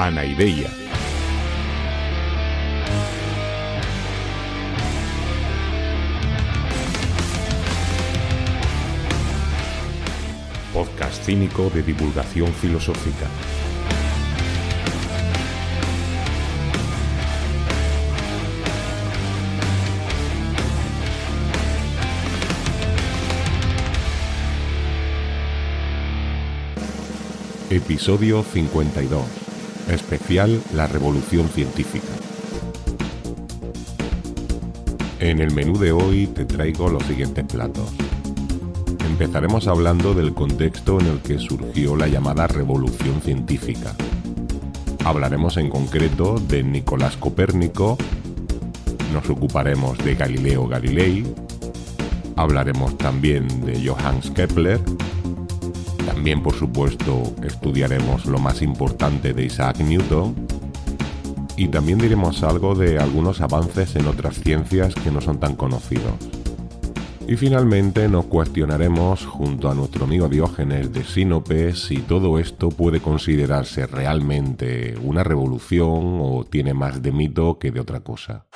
Anaideia. Podcast cínico de divulgación filosófica. Episodio 52. Especial La Revolución Científica. En el menú de hoy te traigo los siguientes platos. Empezaremos hablando del contexto en el que surgió la llamada Revolución Científica. Hablaremos en concreto de Nicolás Copérnico, nos ocuparemos de Galileo Galilei, hablaremos también de Johannes Kepler. También, por supuesto, estudiaremos lo más importante de Isaac Newton y también diremos algo de algunos avances en otras ciencias que no son tan conocidos. Y finalmente nos cuestionaremos, junto a nuestro amigo Diógenes de Sinope, si todo esto puede considerarse realmente una revolución o tiene más de mito que de otra cosa.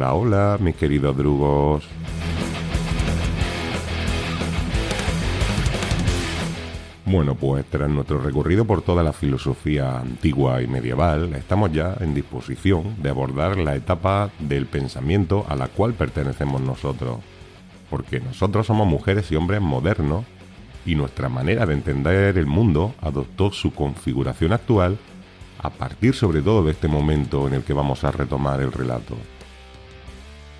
Hola, mis queridos drugos. Bueno, pues tras nuestro recorrido por toda la filosofía antigua y medieval, estamos ya en disposición de abordar la etapa del pensamiento a la cual pertenecemos nosotros. Porque nosotros somos mujeres y hombres modernos y nuestra manera de entender el mundo adoptó su configuración actual a partir sobre todo de este momento en el que vamos a retomar el relato.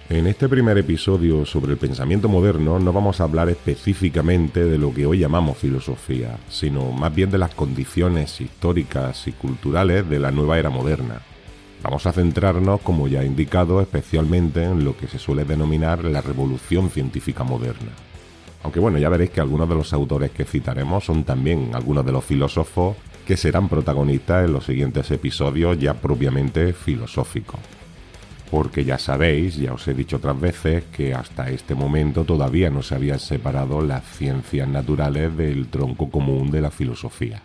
En este primer episodio sobre el pensamiento moderno no vamos a hablar específicamente de lo que hoy llamamos filosofía, sino más bien de las condiciones históricas y culturales de la nueva era moderna. Vamos a centrarnos, como ya he indicado, especialmente en lo que se suele denominar la revolución científica moderna. Aunque bueno, ya veréis que algunos de los autores que citaremos son también algunos de los filósofos que serán protagonistas en los siguientes episodios ya propiamente filosóficos. Porque ya sabéis, ya os he dicho otras veces, que hasta este momento todavía no se habían separado las ciencias naturales del tronco común de la filosofía.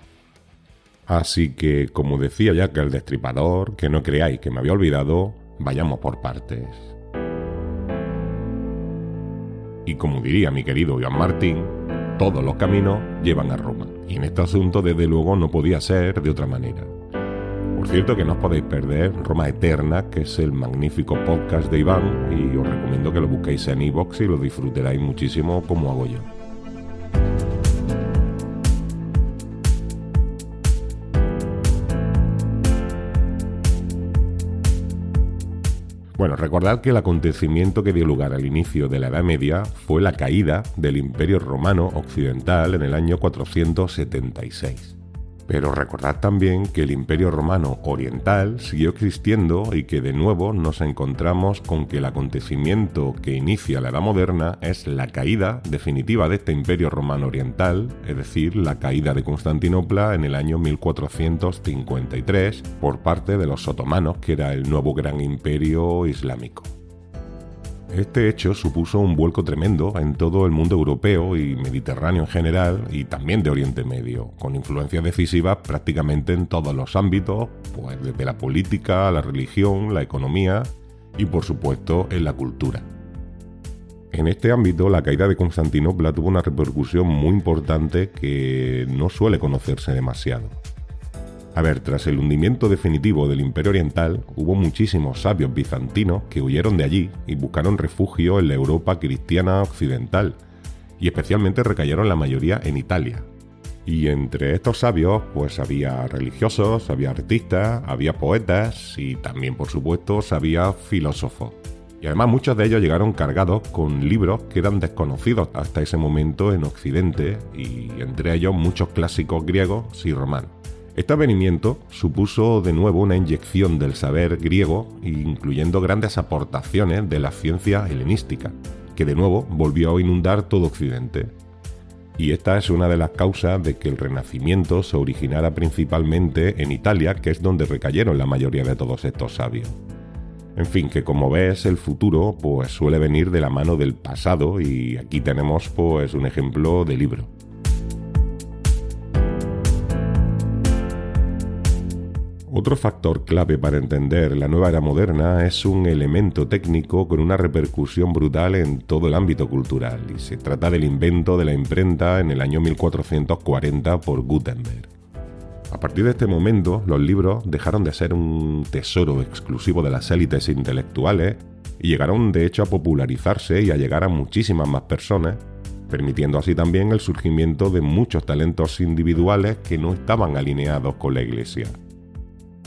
Así que, como decía ya que el Destripador, que no creáis que me había olvidado, vayamos por partes. Y como diría mi querido Joan Martín, todos los caminos llevan a Roma. Y en este asunto, desde luego, no podía ser de otra manera. Por cierto, que no os podéis perder Roma Eterna, que es el magnífico podcast de Iván, y os recomiendo que lo busquéis en iVoox y lo disfrutaréis muchísimo como hago yo. Bueno, recordad que el acontecimiento que dio lugar al inicio de la Edad Media fue la caída del Imperio Romano Occidental en el año 476. Pero recordad también que el Imperio Romano Oriental siguió existiendo y que de nuevo nos encontramos con que el acontecimiento que inicia la Edad Moderna es la caída definitiva de este Imperio Romano Oriental, es decir, la caída de Constantinopla en el año 1453 por parte de los otomanos, que era el nuevo gran imperio islámico. Este hecho supuso un vuelco tremendo en todo el mundo europeo y mediterráneo en general y también de Oriente Medio, con influencias decisivas prácticamente en todos los ámbitos, pues desde la política, la religión, la economía y por supuesto en la cultura. En este ámbito, la caída de Constantinopla tuvo una repercusión muy importante que no suele conocerse demasiado. A ver, tras el hundimiento definitivo del Imperio Oriental, hubo muchísimos sabios bizantinos que huyeron de allí y buscaron refugio en la Europa cristiana occidental, y especialmente recayeron la mayoría en Italia. Y entre estos sabios, pues había religiosos, había artistas, había poetas y también, por supuesto, había filósofos. Y además muchos de ellos llegaron cargados con libros que eran desconocidos hasta ese momento en Occidente, y entre ellos muchos clásicos griegos y romanos. Este avenimiento supuso de nuevo una inyección del saber griego, incluyendo grandes aportaciones de la ciencia helenística, que de nuevo volvió a inundar todo Occidente. Y esta es una de las causas de que el Renacimiento se originara principalmente en Italia, que es donde recayeron la mayoría de todos estos sabios. En fin, que como ves, el futuro pues suele venir de la mano del pasado, y aquí tenemos pues un ejemplo de libro. Otro factor clave para entender la nueva era moderna es un elemento técnico con una repercusión brutal en todo el ámbito cultural, y se trata del invento de la imprenta en el año 1440 por Gutenberg. A partir de este momento, los libros dejaron de ser un tesoro exclusivo de las élites intelectuales y llegaron de hecho a popularizarse y a llegar a muchísimas más personas, permitiendo así también el surgimiento de muchos talentos individuales que no estaban alineados con la Iglesia.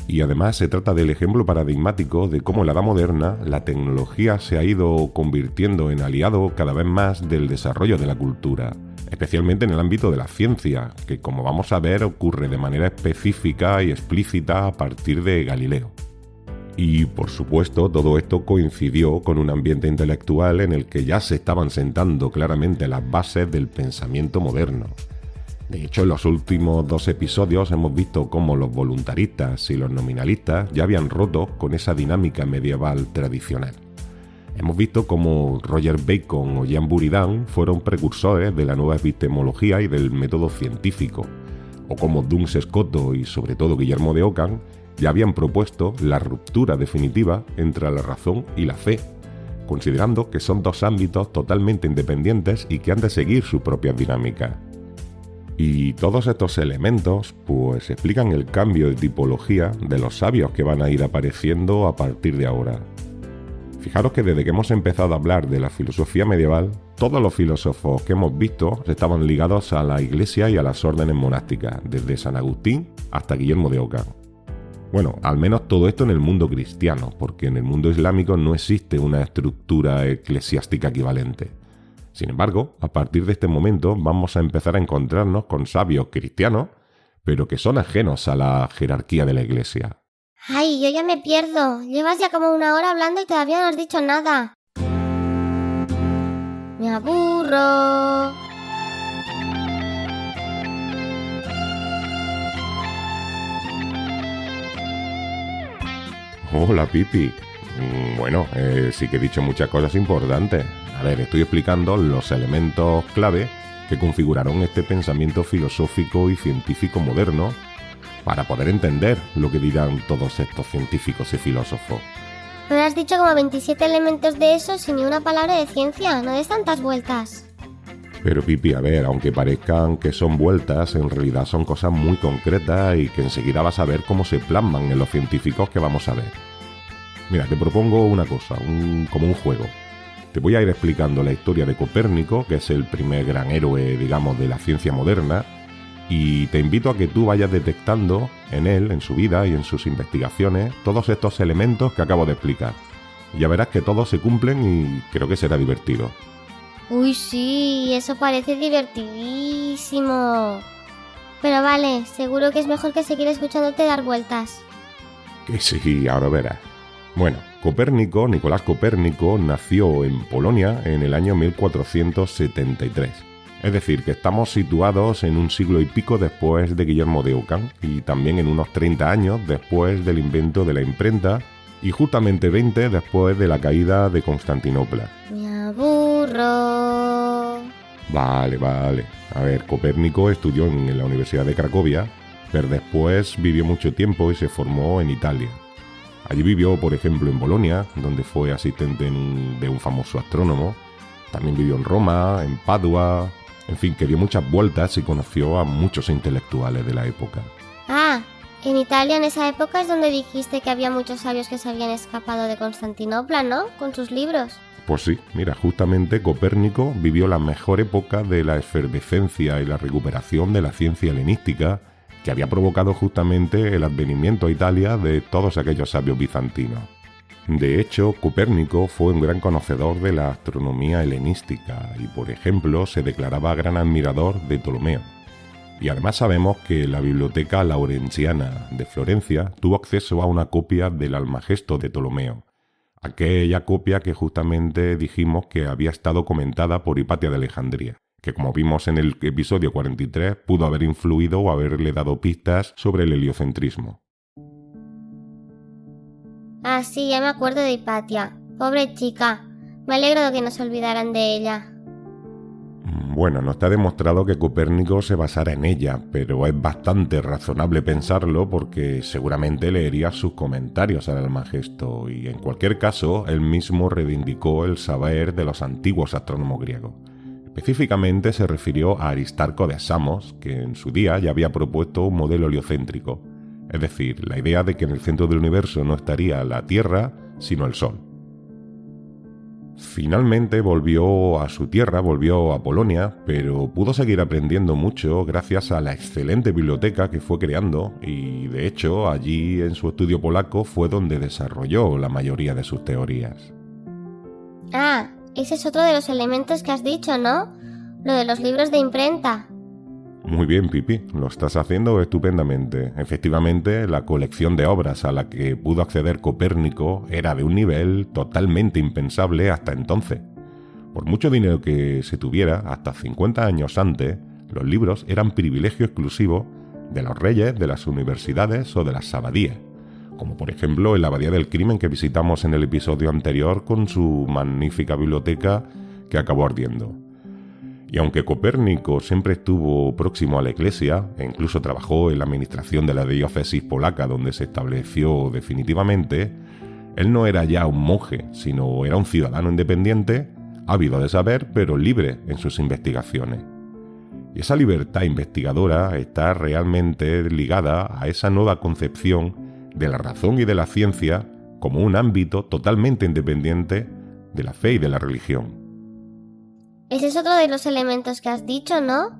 Y además se trata del ejemplo paradigmático de cómo en la Edad Moderna la tecnología se ha ido convirtiendo en aliado cada vez más del desarrollo de la cultura, especialmente en el ámbito de la ciencia, que como vamos a ver ocurre de manera específica y explícita a partir de Galileo. Y por supuesto todo esto coincidió con un ambiente intelectual en el que ya se estaban sentando claramente las bases del pensamiento moderno. De hecho, en los últimos 2 episodios hemos visto cómo los voluntaristas y los nominalistas ya habían roto con esa dinámica medieval tradicional. Hemos visto cómo Roger Bacon o Jean Buridan fueron precursores de la nueva epistemología y del método científico, o cómo Duns Scoto y sobre todo Guillermo de Ockham ya habían propuesto la ruptura definitiva entre la razón y la fe, considerando que son 2 ámbitos totalmente independientes y que han de seguir sus propias dinámicas. Y todos estos elementos pues explican el cambio de tipología de los sabios que van a ir apareciendo a partir de ahora. Fijaros que desde que hemos empezado a hablar de la filosofía medieval, todos los filósofos que hemos visto estaban ligados a la Iglesia y a las órdenes monásticas, desde San Agustín hasta Guillermo de Ockham. Bueno, al menos todo esto en el mundo cristiano, porque en el mundo islámico no existe una estructura eclesiástica equivalente. Sin embargo, a partir de este momento vamos a empezar a encontrarnos con sabios cristianos, pero que son ajenos a la jerarquía de la Iglesia. Ay, yo ya me pierdo. Llevas ya como 1 hora hablando y todavía no has dicho nada. Me aburro. Hola, Pipi. Bueno, sí que he dicho muchas cosas importantes. A ver, estoy explicando los elementos clave que configuraron este pensamiento filosófico y científico moderno para poder entender lo que dirán todos estos científicos y filósofos. Pero has dicho como 27 elementos de eso sin ni una palabra de ciencia, no des tantas vueltas. Pero Pipi, a ver, aunque parezcan que son vueltas, en realidad son cosas muy concretas y que enseguida vas a ver cómo se plasman en los científicos que vamos a ver. Mira, te propongo una cosa, como un juego. Te voy a ir explicando la historia de Copérnico, que es el primer gran héroe, digamos, de la ciencia moderna, y te invito a que tú vayas detectando en él, en su vida y en sus investigaciones, todos estos elementos que acabo de explicar. Ya verás que todos se cumplen y creo que será divertido. Uy, sí, eso parece divertidísimo. Pero vale, seguro que es mejor que seguir escuchándote dar vueltas. Que sí, ahora verás. Bueno, Nicolás Copérnico, nació en Polonia en el año 1473. Es decir, que estamos situados en un siglo y pico después de Guillermo de Ockham y también en unos 30 años después del invento de la imprenta y justamente 20 después de la caída de Constantinopla. Me aburro. Vale. A ver, Copérnico estudió en la Universidad de Cracovia, pero después vivió mucho tiempo y se formó en Italia. Allí vivió, por ejemplo, en Bolonia, donde fue asistente de un famoso astrónomo. También vivió en Roma, en Padua. En fin, que dio muchas vueltas y conoció a muchos intelectuales de la época. Ah, en Italia en esa época es donde dijiste que había muchos sabios que se habían escapado de Constantinopla, ¿no? Con sus libros. Pues sí, mira, justamente Copérnico vivió la mejor época de la efervescencia y la recuperación de la ciencia helenística, que había provocado justamente el advenimiento a Italia de todos aquellos sabios bizantinos. De hecho, Copérnico fue un gran conocedor de la astronomía helenística y, por ejemplo, se declaraba gran admirador de Ptolomeo. Y además sabemos que la Biblioteca Laurentiana de Florencia tuvo acceso a una copia del Almagesto de Ptolomeo, aquella copia que justamente dijimos que había estado comentada por Hipatia de Alejandría, que como vimos en el episodio 43 pudo haber influido o haberle dado pistas sobre el heliocentrismo. Ah, sí, ya me acuerdo de Hipatia. Pobre chica. Me alegro de que no se olvidaran de ella. Bueno, no está demostrado que Copérnico se basara en ella, pero es bastante razonable pensarlo porque seguramente leería sus comentarios al Almagesto y en cualquier caso él mismo reivindicó el saber de los antiguos astrónomos griegos. Específicamente se refirió a Aristarco de Samos, que en su día ya había propuesto un modelo heliocéntrico, es decir, la idea de que en el centro del universo no estaría la Tierra, sino el Sol. Finalmente volvió a su tierra, volvió a Polonia, pero pudo seguir aprendiendo mucho gracias a la excelente biblioteca que fue creando y, de hecho, allí en su estudio polaco fue donde desarrolló la mayoría de sus teorías. Ah, ese es otro de los elementos que has dicho, ¿no? Lo de los libros de imprenta. Muy bien, Pipi, lo estás haciendo estupendamente. Efectivamente, la colección de obras a la que pudo acceder Copérnico era de un nivel totalmente impensable hasta entonces. Por mucho dinero que se tuviera, hasta 50 años antes, los libros eran privilegio exclusivo de los reyes, de las universidades o de las abadías, como por ejemplo en la Abadía del Crimen que visitamos en el episodio anterior con su magnífica biblioteca que acabó ardiendo. Y aunque Copérnico siempre estuvo próximo a la Iglesia, e incluso trabajó en la administración de la diócesis polaca donde se estableció definitivamente, él no era ya un monje, sino era un ciudadano independiente, ávido de saber, pero libre en sus investigaciones. Y esa libertad investigadora está realmente ligada a esa nueva concepción de la razón y de la ciencia como un ámbito totalmente independiente de la fe y de la religión. Ese es otro de los elementos que has dicho, ¿no?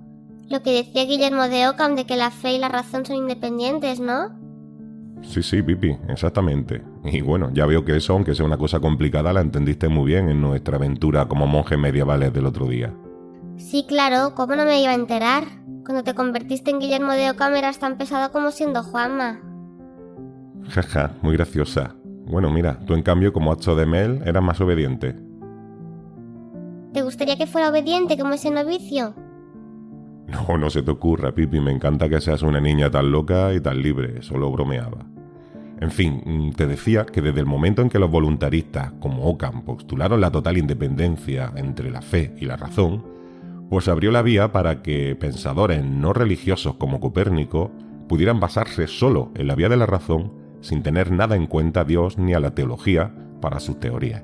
Lo que decía Guillermo de Ockham de que la fe y la razón son independientes, ¿no? Sí, Pipi, exactamente. Y bueno, ya veo que eso, aunque sea una cosa complicada, la entendiste muy bien en nuestra aventura como monjes medievales del otro día. Sí, claro, ¿cómo no me iba a enterar? Cuando te convertiste en Guillermo de Ockham eras tan pesado como siendo Juanma. Jaja, muy graciosa. Bueno, mira, tú en cambio como Hacho de Mel eras más obediente. ¿Te gustaría que fuera obediente como ese novicio? No se te ocurra, Pipi, me encanta que seas una niña tan loca y tan libre, solo bromeaba. En fin, te decía que desde el momento en que los voluntaristas, como Ockham, postularon la total independencia entre la fe y la razón, pues abrió la vía para que pensadores no religiosos como Copérnico pudieran basarse solo en la vía de la razón sin tener nada en cuenta a Dios ni a la teología para sus teorías.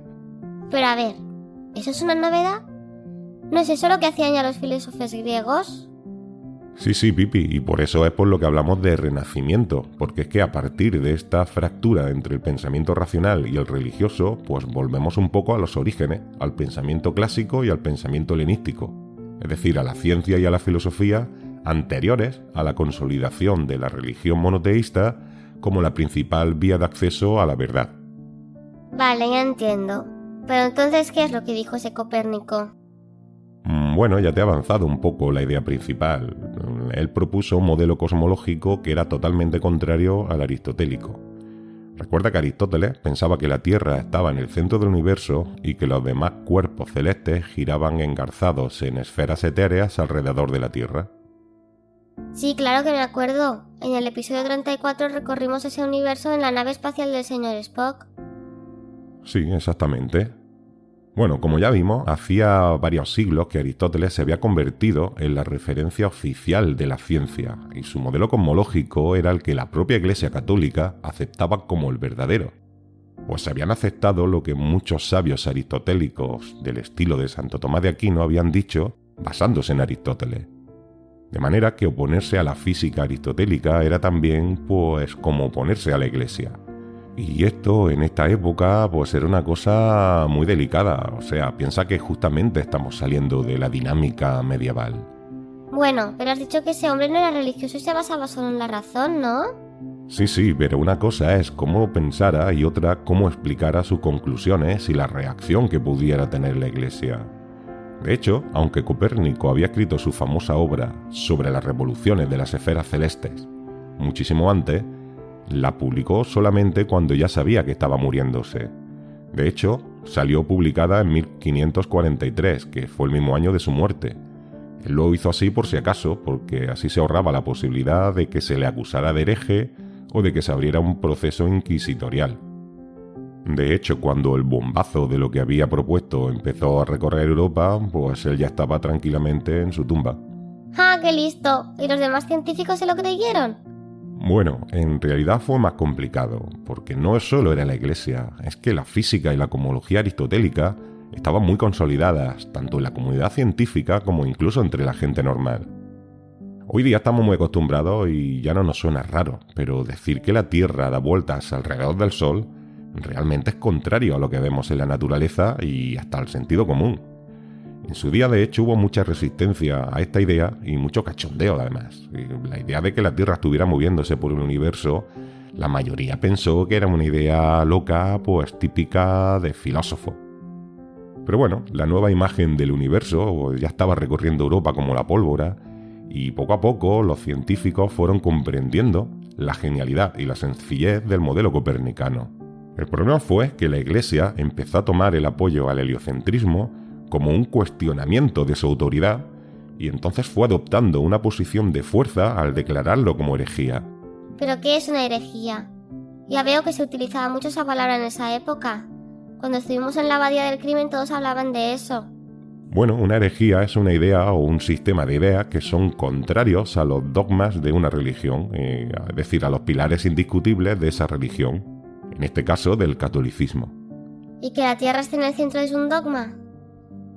Pero a ver, ¿eso es una novedad? ¿No es eso lo que hacían ya los filósofos griegos? Sí, Pipi, y por eso es por lo que hablamos de renacimiento, porque es que a partir de esta fractura entre el pensamiento racional y el religioso, pues volvemos un poco a los orígenes, al pensamiento clásico y al pensamiento helenístico, es decir, a la ciencia y a la filosofía anteriores a la consolidación de la religión monoteísta como la principal vía de acceso a la verdad. Vale, ya entiendo. Pero entonces, ¿qué es lo que dijo ese Copérnico? Bueno, ya te he avanzado un poco la idea principal. Él propuso un modelo cosmológico que era totalmente contrario al aristotélico. Recuerda que Aristóteles pensaba que la Tierra estaba en el centro del universo y que los demás cuerpos celestes giraban engarzados en esferas etéreas alrededor de la Tierra. Sí, claro que me acuerdo. En el episodio 34 recorrimos ese universo en la nave espacial del señor Spock. Sí, exactamente. Bueno, como ya vimos, hacía varios siglos que Aristóteles se había convertido en la referencia oficial de la ciencia, y su modelo cosmológico era el que la propia Iglesia Católica aceptaba como el verdadero. Pues habían aceptado lo que muchos sabios aristotélicos del estilo de Santo Tomás de Aquino habían dicho, basándose en Aristóteles. De manera que oponerse a la física aristotélica era también, pues, como oponerse a la Iglesia. Y esto, en esta época, pues era una cosa muy delicada. O sea, piensa que justamente estamos saliendo de la dinámica medieval. Bueno, pero has dicho que ese hombre no era religioso y se basaba solo en la razón, ¿no? Sí, pero una cosa es cómo pensara y otra cómo explicara sus conclusiones y la reacción que pudiera tener la Iglesia. De hecho, aunque Copérnico había escrito su famosa obra sobre las revoluciones de las esferas celestes muchísimo antes, la publicó solamente cuando ya sabía que estaba muriéndose. De hecho, salió publicada en 1543, que fue el mismo año de su muerte. Él lo hizo así por si acaso, porque así se ahorraba la posibilidad de que se le acusara de hereje o de que se abriera un proceso inquisitorial. De hecho, cuando el bombazo de lo que había propuesto empezó a recorrer Europa, pues él ya estaba tranquilamente en su tumba. ¡Ah, qué listo! ¿Y los demás científicos se lo creyeron? Bueno, en realidad fue más complicado, porque no solo era la Iglesia, es que la física y la cosmología aristotélica estaban muy consolidadas, tanto en la comunidad científica como incluso entre la gente normal. Hoy día estamos muy acostumbrados y ya no nos suena raro, pero decir que la Tierra da vueltas alrededor del Sol realmente es contrario a lo que vemos en la naturaleza y hasta al sentido común. En su día, de hecho, hubo mucha resistencia a esta idea y mucho cachondeo, además. La idea de que la Tierra estuviera moviéndose por el universo, la mayoría pensó que era una idea loca, pues típica de filósofo. Pero bueno, la nueva imagen del universo ya estaba recorriendo Europa como la pólvora, y poco a poco los científicos fueron comprendiendo la genialidad y la sencillez del modelo copernicano. El problema fue que la Iglesia empezó a tomar el apoyo al heliocentrismo como un cuestionamiento de su autoridad, y entonces fue adoptando una posición de fuerza al declararlo como herejía. ¿Pero qué es una herejía? Ya veo que se utilizaba mucho esa palabra en esa época. Cuando estuvimos en la abadía del crimen todos hablaban de eso. Bueno, una herejía es una idea o un sistema de ideas que son contrarios a los dogmas de una religión, es decir, a los pilares indiscutibles de esa religión, en este caso del catolicismo. ¿Y que la Tierra esté en el centro es un dogma?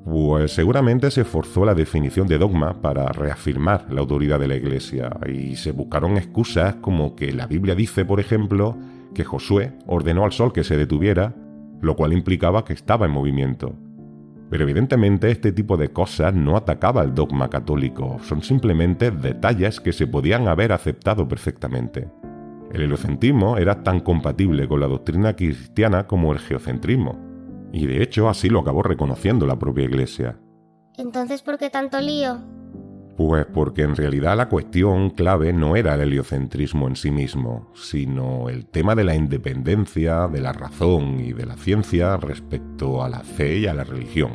Pues seguramente se forzó la definición de dogma para reafirmar la autoridad de la Iglesia y se buscaron excusas como que la Biblia dice, por ejemplo, que Josué ordenó al sol que se detuviera, lo cual implicaba que estaba en movimiento. Pero evidentemente este tipo de cosas no atacaba el dogma católico, son simplemente detalles que se podían haber aceptado perfectamente. El heliocentrismo era tan compatible con la doctrina cristiana como el geocentrismo. Y de hecho así lo acabó reconociendo la propia Iglesia. ¿Entonces por qué tanto lío? Pues porque en realidad la cuestión clave no era el heliocentrismo en sí mismo, sino el tema de la independencia, de la razón y de la ciencia respecto a la fe y a la religión.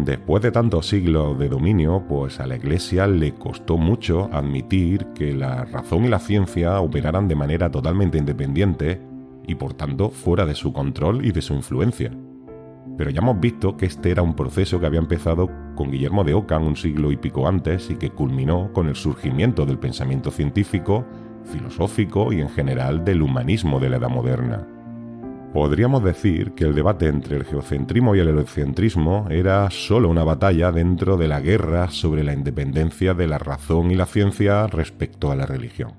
Después de tantos siglos de dominio, pues a la Iglesia le costó mucho admitir que la razón y la ciencia operaran de manera totalmente independiente y por tanto fuera de su control y de su influencia. Pero ya hemos visto que este era un proceso que había empezado con Guillermo de Ockham un siglo y pico antes y que culminó con el surgimiento del pensamiento científico, filosófico y en general del humanismo de la Edad Moderna. Podríamos decir que el debate entre el geocentrismo y el heliocentrismo era solo una batalla dentro de la guerra sobre la independencia de la razón y la ciencia respecto a la religión.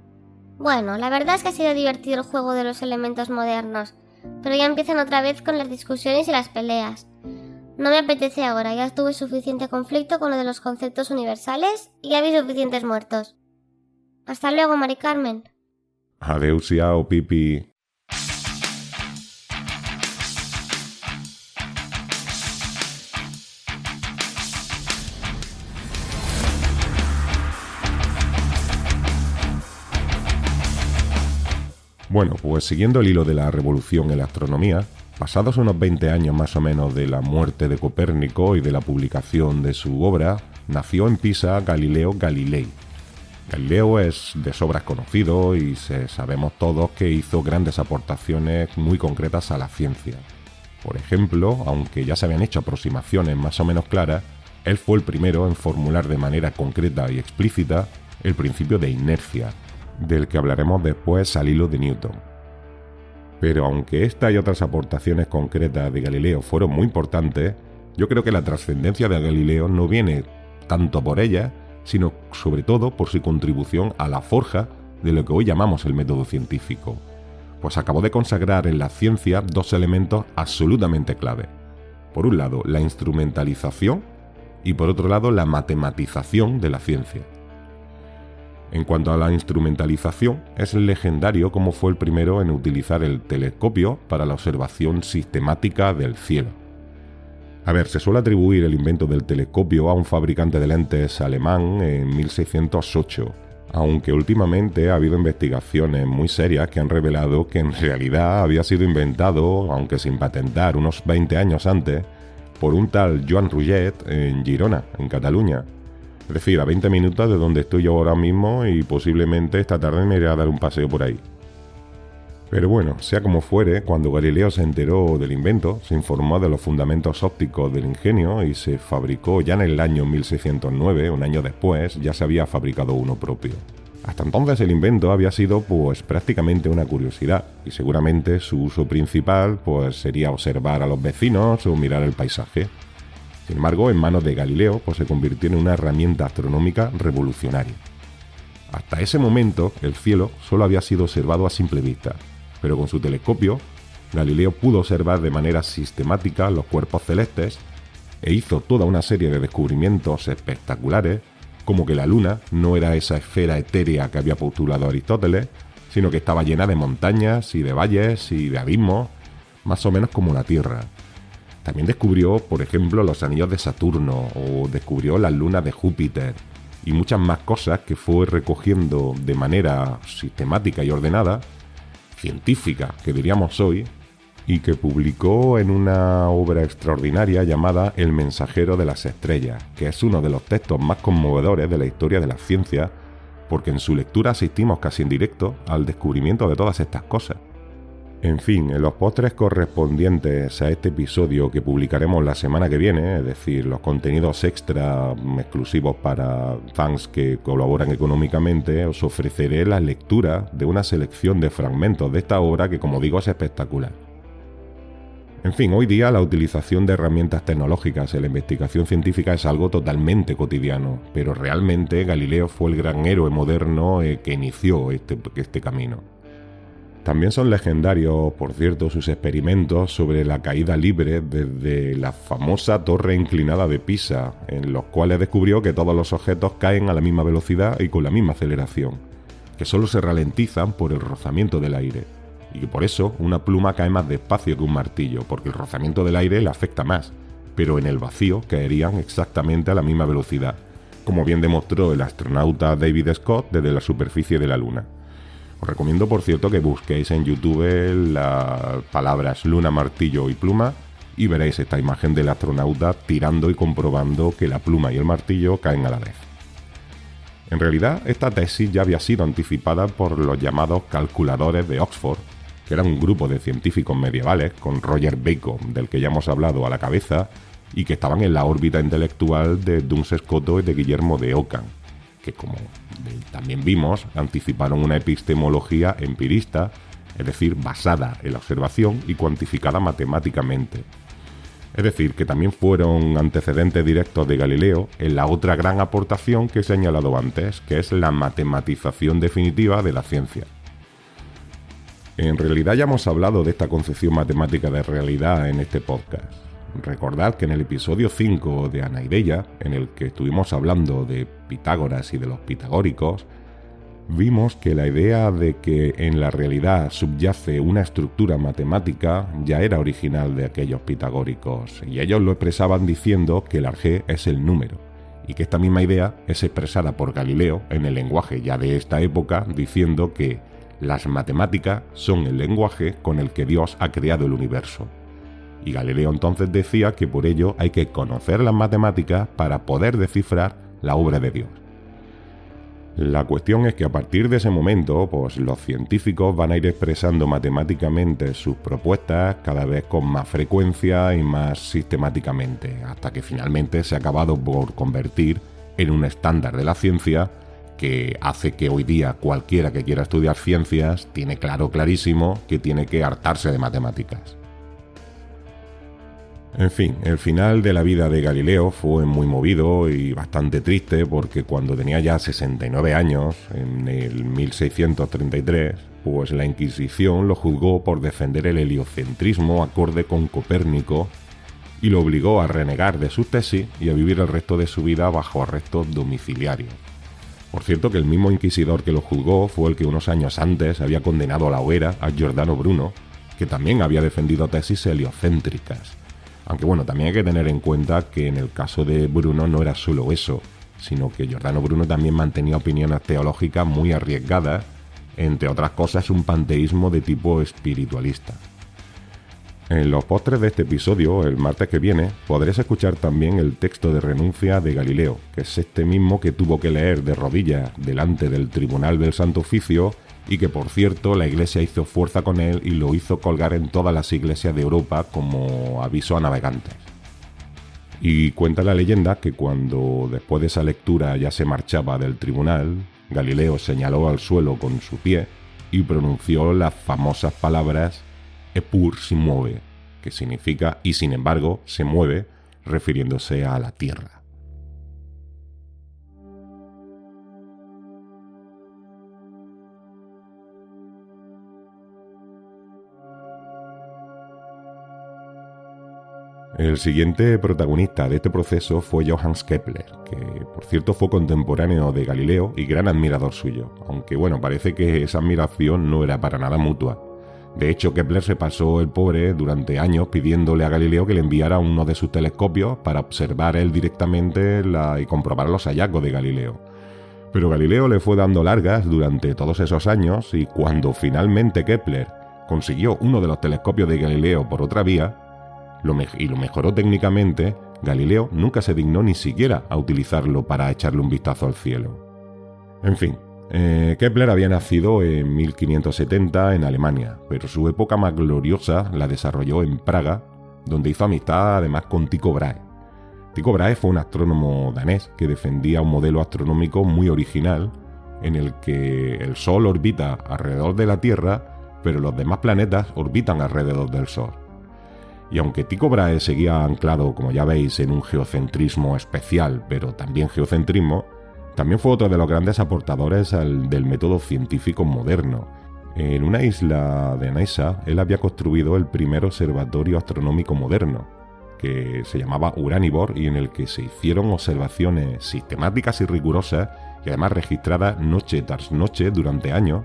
Bueno, la verdad es que ha sido divertido el juego de los elementos modernos, pero ya empiezan otra vez con las discusiones y las peleas. No me apetece ahora, ya tuve suficiente conflicto con lo de los conceptos universales y ya vi suficientes muertos. Hasta luego, Mari Carmen. Adeusiao, Pipi. Bueno, pues siguiendo el hilo de la revolución en la astronomía, pasados unos 20 años más o menos de la muerte de Copérnico y de la publicación de su obra, nació en Pisa Galileo Galilei. Galileo es de sobra conocido y sabemos todos que hizo grandes aportaciones muy concretas a la ciencia. Por ejemplo, aunque ya se habían hecho aproximaciones más o menos claras, él fue el primero en formular de manera concreta y explícita el principio de inercia, del que hablaremos después al hilo de Newton. Pero aunque esta y otras aportaciones concretas de Galileo fueron muy importantes, yo creo que la trascendencia de Galileo no viene tanto por ella, sino sobre todo por su contribución a la forja de lo que hoy llamamos el método científico, pues acabó de consagrar en la ciencia dos elementos absolutamente clave. Por un lado, la instrumentalización y por otro lado, la matematización de la ciencia. En cuanto a la instrumentalización, es legendario cómo fue el primero en utilizar el telescopio para la observación sistemática del cielo. A ver, se suele atribuir el invento del telescopio a un fabricante de lentes alemán en 1608, aunque últimamente ha habido investigaciones muy serias que han revelado que en realidad había sido inventado, aunque sin patentar, unos 20 años antes, por un tal Joan Roget en Girona, en Cataluña. Es decir, a 20 minutos de donde estoy yo ahora mismo y posiblemente esta tarde me iré a dar un paseo por ahí. Pero bueno, sea como fuere, cuando Galileo se enteró del invento, se informó de los fundamentos ópticos del ingenio y se fabricó ya en el año 1609, un año después, ya se había fabricado uno propio. Hasta entonces el invento había sido pues prácticamente una curiosidad y seguramente su uso principal pues sería observar a los vecinos o mirar el paisaje. Sin embargo, en manos de Galileo pues se convirtió en una herramienta astronómica revolucionaria. Hasta ese momento el cielo solo había sido observado a simple vista, pero con su telescopio, Galileo pudo observar de manera sistemática los cuerpos celestes e hizo toda una serie de descubrimientos espectaculares, como que la Luna no era esa esfera etérea que había postulado Aristóteles, sino que estaba llena de montañas y de valles y de abismos, más o menos como la Tierra. También descubrió, por ejemplo, los anillos de Saturno o descubrió las lunas de Júpiter y muchas más cosas que fue recogiendo de manera sistemática y ordenada, científica, que diríamos hoy, y que publicó en una obra extraordinaria llamada El mensajero de las estrellas, que es uno de los textos más conmovedores de la historia de la ciencia, porque en su lectura asistimos casi en directo al descubrimiento de todas estas cosas. En fin, en los postres correspondientes a este episodio que publicaremos la semana que viene, es decir, los contenidos extra exclusivos para fans que colaboran económicamente, os ofreceré la lectura de una selección de fragmentos de esta obra que, como digo, es espectacular. En fin, hoy día la utilización de herramientas tecnológicas en la investigación científica es algo totalmente cotidiano, pero realmente Galileo fue el gran héroe moderno que inició este camino. También son legendarios, por cierto, sus experimentos sobre la caída libre desde la famosa torre inclinada de Pisa, en los cuales descubrió que todos los objetos caen a la misma velocidad y con la misma aceleración, que solo se ralentizan por el rozamiento del aire, y que por eso una pluma cae más despacio que un martillo, porque el rozamiento del aire le afecta más, pero en el vacío caerían exactamente a la misma velocidad, como bien demostró el astronauta David Scott desde la superficie de la Luna. Os recomiendo, por cierto, que busquéis en YouTube las palabras luna, martillo y pluma y veréis esta imagen del astronauta tirando y comprobando que la pluma y el martillo caen a la vez. En realidad, esta tesis ya había sido anticipada por los llamados calculadores de Oxford, que eran un grupo de científicos medievales con Roger Bacon, del que ya hemos hablado, a la cabeza, y que estaban en la órbita intelectual de Duns Scotus y de Guillermo de Ockham, que, como también vimos, anticiparon una epistemología empirista, es decir, basada en la observación y cuantificada matemáticamente. Es decir, que también fueron antecedentes directos de Galileo en la otra gran aportación que he señalado antes, que es la matematización definitiva de la ciencia. En realidad ya hemos hablado de esta concepción matemática de realidad en este podcast. Recordad que en el episodio 5 de Anaideia, en el que estuvimos hablando de Pitágoras y de los pitagóricos, vimos que la idea de que en la realidad subyace una estructura matemática ya era original de aquellos pitagóricos, y ellos lo expresaban diciendo que el arjé es el número, y que esta misma idea es expresada por Galileo en el lenguaje ya de esta época, diciendo que las matemáticas son el lenguaje con el que Dios ha creado el universo. Y Galileo entonces decía que por ello hay que conocer las matemáticas para poder descifrar la obra de Dios. La cuestión es que a partir de ese momento, pues los científicos van a ir expresando matemáticamente sus propuestas cada vez con más frecuencia y más sistemáticamente, hasta que finalmente se ha acabado por convertir en un estándar de la ciencia que hace que hoy día cualquiera que quiera estudiar ciencias tiene clarísimo que tiene que hartarse de matemáticas. En fin, el final de la vida de Galileo fue muy movido y bastante triste porque cuando tenía ya 69 años, en el 1633, pues la Inquisición lo juzgó por defender el heliocentrismo acorde con Copérnico y lo obligó a renegar de sus tesis y a vivir el resto de su vida bajo arresto domiciliario. Por cierto que el mismo inquisidor que lo juzgó fue el que unos años antes había condenado a la hoguera a Giordano Bruno, que también había defendido tesis heliocéntricas. Aunque bueno, también hay que tener en cuenta que en el caso de Bruno no era solo eso, sino que Giordano Bruno también mantenía opiniones teológicas muy arriesgadas, entre otras cosas un panteísmo de tipo espiritualista. En los postres de este episodio, el martes que viene, podréis escuchar también el texto de renuncia de Galileo, que es este mismo que tuvo que leer de rodillas delante del Tribunal del Santo Oficio y que, por cierto, la Iglesia hizo fuerza con él y lo hizo colgar en todas las iglesias de Europa como aviso a navegantes. Y cuenta la leyenda que cuando después de esa lectura ya se marchaba del tribunal, Galileo señaló al suelo con su pie y pronunció las famosas palabras «Eppur si muove», que significa «y sin embargo se mueve», refiriéndose a la Tierra. El siguiente protagonista de este proceso fue Johannes Kepler, que por cierto fue contemporáneo de Galileo y gran admirador suyo, aunque bueno, parece que esa admiración no era para nada mutua. De hecho, Kepler se pasó el pobre durante años pidiéndole a Galileo que le enviara uno de sus telescopios para observar él directamente y comprobar los hallazgos de Galileo. Pero Galileo le fue dando largas durante todos esos años y cuando finalmente Kepler consiguió uno de los telescopios de Galileo por otra vía, lo mejoró técnicamente, Galileo nunca se dignó ni siquiera a utilizarlo para echarle un vistazo al cielo. En fin, Kepler había nacido en 1570 en Alemania, pero su época más gloriosa la desarrolló en Praga, donde hizo amistad además con Tycho Brahe. Tycho Brahe fue un astrónomo danés que defendía un modelo astronómico muy original en el que el Sol orbita alrededor de la Tierra, pero los demás planetas orbitan alrededor del Sol. Y aunque Tycho Brahe seguía anclado, como ya veis, en un geocentrismo especial, pero también geocentrismo, también fue otro de los grandes aportadores del método científico moderno. En una isla de Nysa, él había construido el primer observatorio astronómico moderno, que se llamaba Uraniborg y en el que se hicieron observaciones sistemáticas y rigurosas y además registradas noche tras noche durante años,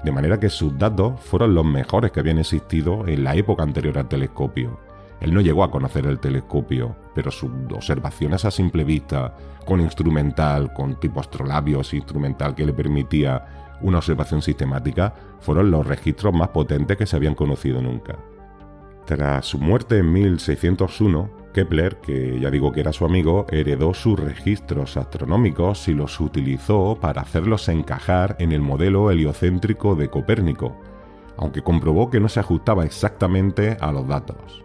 de manera que sus datos fueron los mejores que habían existido en la época anterior al telescopio. Él no llegó a conocer el telescopio, pero sus observaciones a simple vista, con instrumental, con tipo astrolabios instrumental que le permitía una observación sistemática, fueron los registros más potentes que se habían conocido nunca. Tras su muerte en 1601, Kepler, que ya digo que era su amigo, heredó sus registros astronómicos y los utilizó para hacerlos encajar en el modelo heliocéntrico de Copérnico, aunque comprobó que no se ajustaba exactamente a los datos.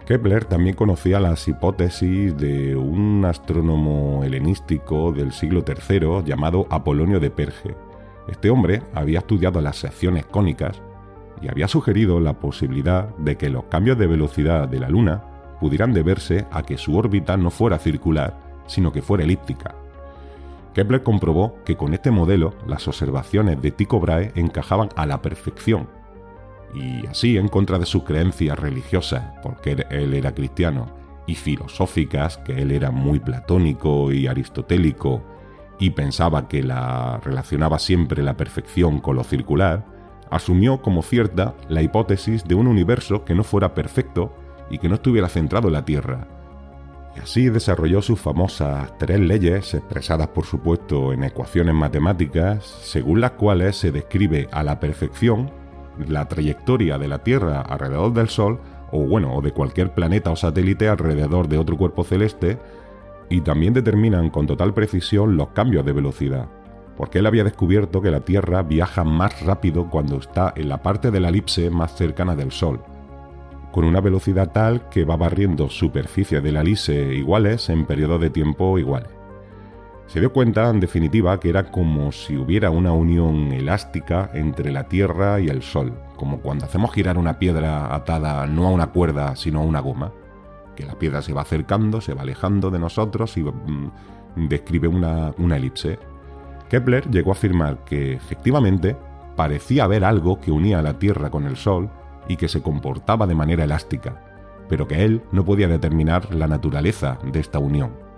Kepler también conocía las hipótesis de un astrónomo helenístico del siglo III llamado Apolonio de Perge. Este hombre había estudiado las secciones cónicas y había sugerido la posibilidad de que los cambios de velocidad de la Luna pudieran deberse a que su órbita no fuera circular, sino que fuera elíptica. Kepler comprobó que con este modelo las observaciones de Tycho Brahe encajaban a la perfección, y así, en contra de sus creencias religiosas, porque él era cristiano, y filosóficas, que él era muy platónico y aristotélico, y pensaba que relacionaba siempre la perfección con lo circular, asumió como cierta la hipótesis de un universo que no fuera perfecto y que no estuviera centrado en la Tierra. Y así desarrolló sus famosas 3 leyes, expresadas por supuesto en ecuaciones matemáticas, según las cuales se describe a la perfección la trayectoria de la Tierra alrededor del Sol, o de cualquier planeta o satélite alrededor de otro cuerpo celeste, y también determinan con total precisión los cambios de velocidad, porque él había descubierto que la Tierra viaja más rápido cuando está en la parte de la elipse más cercana del Sol, con una velocidad tal que va barriendo superficies de la elipse iguales en periodos de tiempo iguales. Se dio cuenta, en definitiva, que era como si hubiera una unión elástica entre la Tierra y el Sol, como cuando hacemos girar una piedra atada no a una cuerda, sino a una goma, que la piedra se va acercando, se va alejando de nosotros y describe una elipse. Kepler llegó a afirmar que, efectivamente, parecía haber algo que unía a la Tierra con el Sol y que se comportaba de manera elástica, pero que él no podía determinar la naturaleza de esta unión.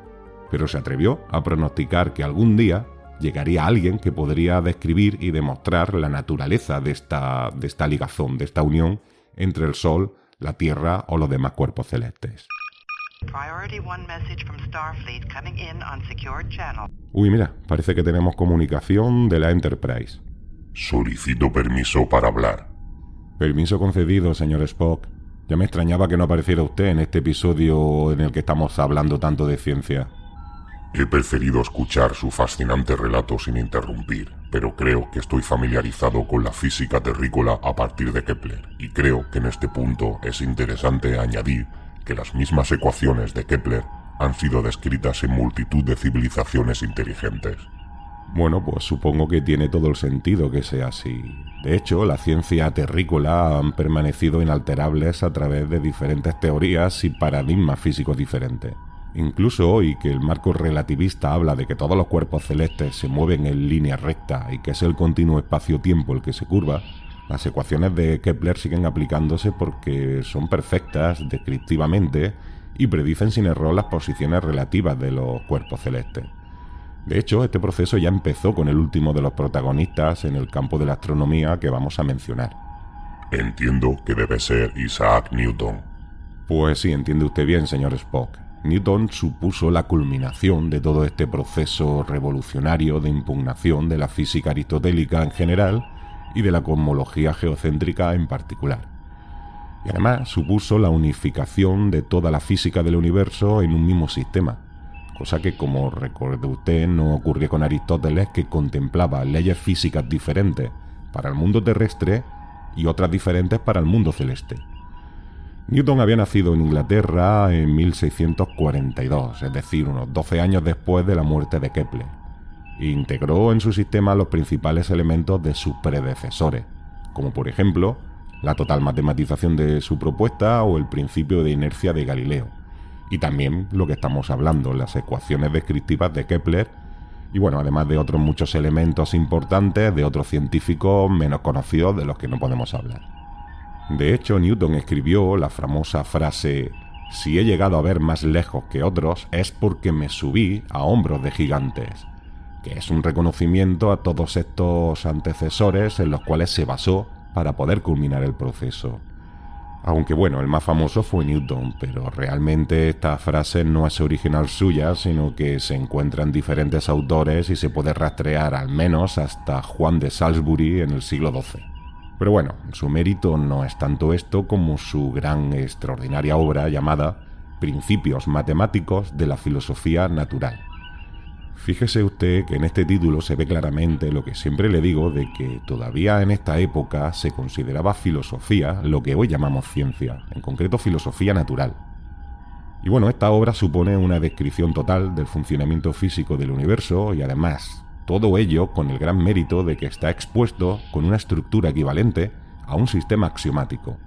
Pero se atrevió a pronosticar que algún día llegaría alguien que podría describir y demostrar la naturaleza de esta ligazón, de esta unión entre el Sol la Tierra o los demás cuerpos celestes. Uy, mira, parece que tenemos comunicación de la Enterprise. Solicito permiso para hablar. Permiso concedido, señor Spock. Ya me extrañaba que no apareciera usted en este episodio en el que estamos hablando tanto de ciencia. He preferido escuchar su fascinante relato sin interrumpir, pero creo que estoy familiarizado con la física terrícola a partir de Kepler, y creo que en este punto es interesante añadir que las mismas ecuaciones de Kepler han sido descritas en multitud de civilizaciones inteligentes. Bueno, pues supongo que tiene todo el sentido que sea así. De hecho, la ciencia terrícola han permanecido inalterables a través de diferentes teorías y paradigmas físicos diferentes. Incluso hoy que el marco relativista habla de que todos los cuerpos celestes se mueven en línea recta y que es el continuo espacio-tiempo el que se curva, las ecuaciones de Kepler siguen aplicándose porque son perfectas descriptivamente y predicen sin error las posiciones relativas de los cuerpos celestes. De hecho, este proceso ya empezó con el último de los protagonistas en el campo de la astronomía que vamos a mencionar. Entiendo que debe ser Isaac Newton. Pues sí, entiende usted bien, señor Spock. Newton supuso la culminación de todo este proceso revolucionario de impugnación de la física aristotélica en general y de la cosmología geocéntrica en particular. Y además supuso la unificación de toda la física del universo en un mismo sistema, cosa que, como recuerda usted, no ocurrió con Aristóteles, que contemplaba leyes físicas diferentes para el mundo terrestre y otras diferentes para el mundo celeste. Newton había nacido en Inglaterra en 1642, es decir, unos 12 años después de la muerte de Kepler, e integró en su sistema los principales elementos de sus predecesores, como por ejemplo la total matematización de su propuesta o el principio de inercia de Galileo, y también lo que estamos hablando, las ecuaciones descriptivas de Kepler, y bueno, además de otros muchos elementos importantes de otros científicos menos conocidos de los que no podemos hablar. De hecho, Newton escribió la famosa frase: «Si he llegado a ver más lejos que otros es porque me subí a hombros de gigantes», que es un reconocimiento a todos estos antecesores en los cuales se basó para poder culminar el proceso. Aunque bueno, el más famoso fue Newton, pero realmente esta frase no es original suya, sino que se encuentra en diferentes autores y se puede rastrear al menos hasta Juan de Salisbury en el siglo XII. Pero bueno, su mérito no es tanto esto como su gran extraordinaria obra llamada Principios matemáticos de la filosofía natural. Fíjese usted que en este título se ve claramente lo que siempre le digo de que todavía en esta época se consideraba filosofía lo que hoy llamamos ciencia, en concreto filosofía natural. Y bueno, esta obra supone una descripción total del funcionamiento físico del universo y además todo ello con el gran mérito de que está expuesto con una estructura equivalente a un sistema axiomático.